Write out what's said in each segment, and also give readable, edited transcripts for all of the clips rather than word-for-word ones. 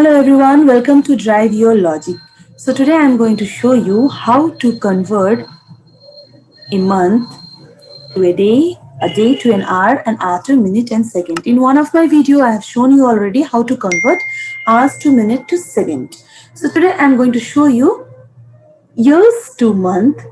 Hello everyone, welcome to Drive Your Logic. So today I'm going to show you how to convert a month to a day to an hour to minute and second. In one of my video I have shown you already how to convert hours to minute to second. So today I'm going to show you years to month,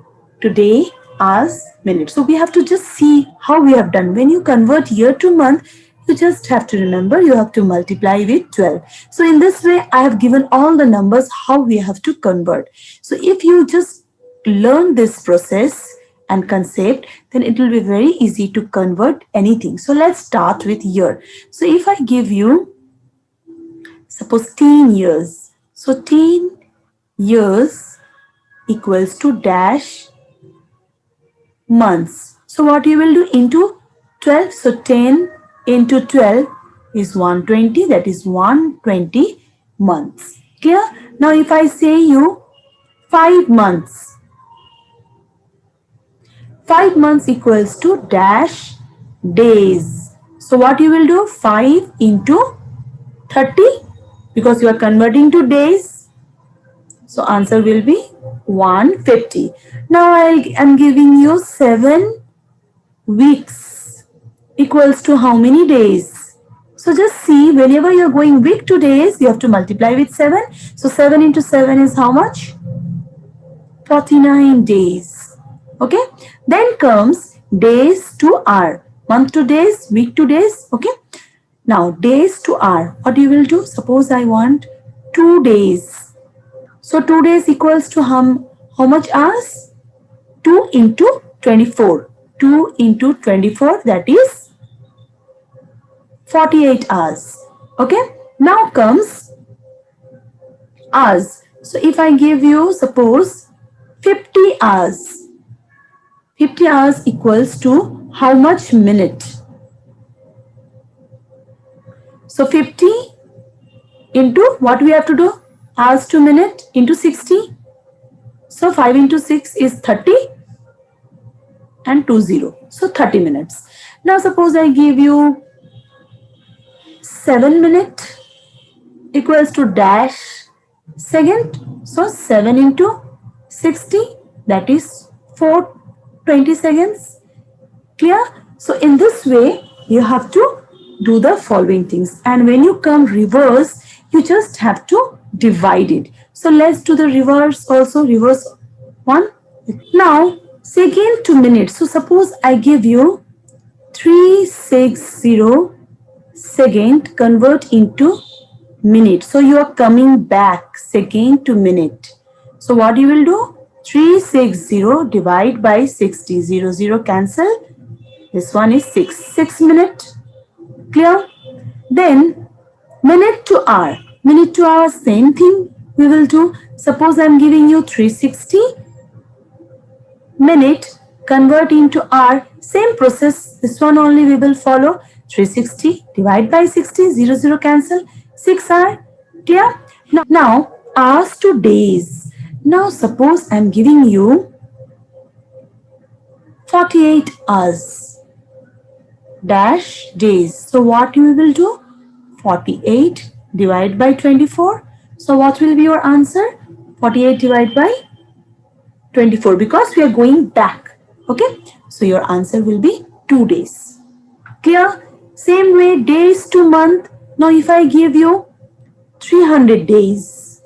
today, hours, minutes. So we have to just see how we have done. When you convert year to month, you just have to remember you have to multiply with 12. So in this way, I have given all the numbers how we have to convert. So if you just learn this process and concept, then it will be very easy to convert anything. So let's start with year. So if I give you, suppose 10 years. So 10 years equals to dash months. So what you will do into 12? So 10 into 12 is 120. That is 120 months. Clear? Now if I say you 5 months. 5 months equals to dash days. So what you will do? 5 into 30 because you are converting to days. So answer will be 150. Now I am giving you 7 weeks equals to how many days? So just see, whenever you are going week to days, you have to multiply with 7. So 7 into 7 is how much? 49 days. Okay. Then comes days to hour. Month to days, week to days. Okay. Now days to hour. What you will do? Suppose I want 2 days. So 2 days equals to how much hours? 2 into 24. 2 into 24, that is 48 hours. Okay. Now comes hours. So if I give you, suppose 50 hours. 50 hours equals to how much minute? So 50 into what we have to do? Hours to minute into 60. So 5 into 6 is 30 and 20. So 30 minutes. Now suppose I give you 7 minute equals to dash second. So 7 into 60, that is 420 seconds. Clear? So in this way, you have to do the following things. And when you come reverse, you just have to divide it. So let's do the reverse also. Reverse one. Now second to minute. So suppose I give you 360 second convert into minute. So you are coming back second to minute. So what you will do? 360 divide by 60. 0 cancel. This one is 6 minute. Clear? Then minute to hour. Minute to hour, same thing we will do. Suppose I am giving you 360 minute convert into hour. Same process. This one only we will follow. 360 divide by 60. 0 cancel. 6 hour. Clear? Now hours to days. Now suppose I am giving you 48 hours dash days. So what you will do? 48 divide by 24. So what will be your answer? 48 divided by 24 because we are going back. Okay. So your answer will be 2 days. Clear? Same way days to month. Now if I give you 300 days.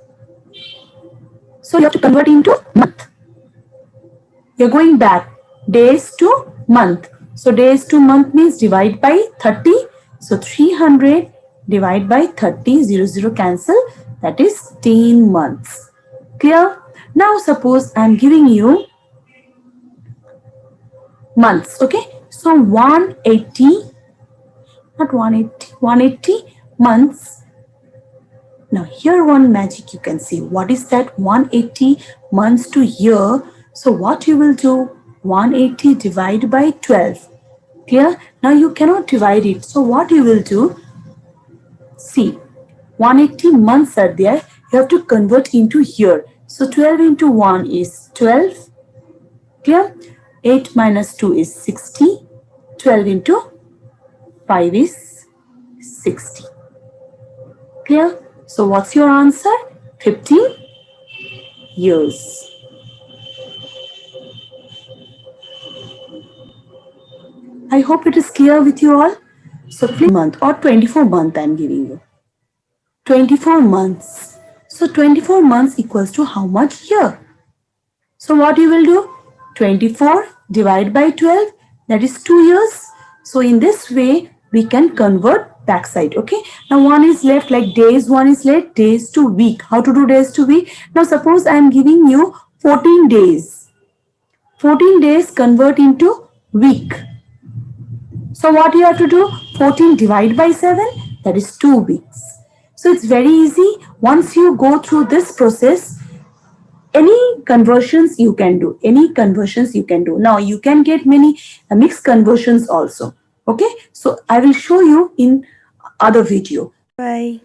So you have to convert into month. You're going back. Days to month. So days to month means divide by 30. So 300 divide by 30. 0 cancel. That is 10 months. Clear? Now suppose I am giving you months. Okay. So 180, not 180, 180 months. Now here one magic you can see. What is that? 180 months to year. So what you will do? 180 divided by 12. Clear? Now you cannot divide it. So what you will do? See, 180 months are there. You have to convert into year. So 12 into 1 is 12. Clear? 8 minus 2 is 60. 12 into 5 is 60. Clear? So what's your answer? 15 years. I hope it is clear with you all. So please month or 24 month I am giving you. 24 months. So 24 months equals to how much year? So what you will do? 24 divided by 12, that is 2 years. So in this way we can convert backside. Okay. Now one is left like days, one is left days to week. How to do days to week? Now suppose I am giving you 14 days. 14 days convert into week. So what you have to do? 14 divided by 7, that is 2 weeks. So it's very easy. Once you go through this process, any conversions you can do. Any conversions you can do. Now you can get many mixed conversions also. Okay. So I will show you in other video. Bye.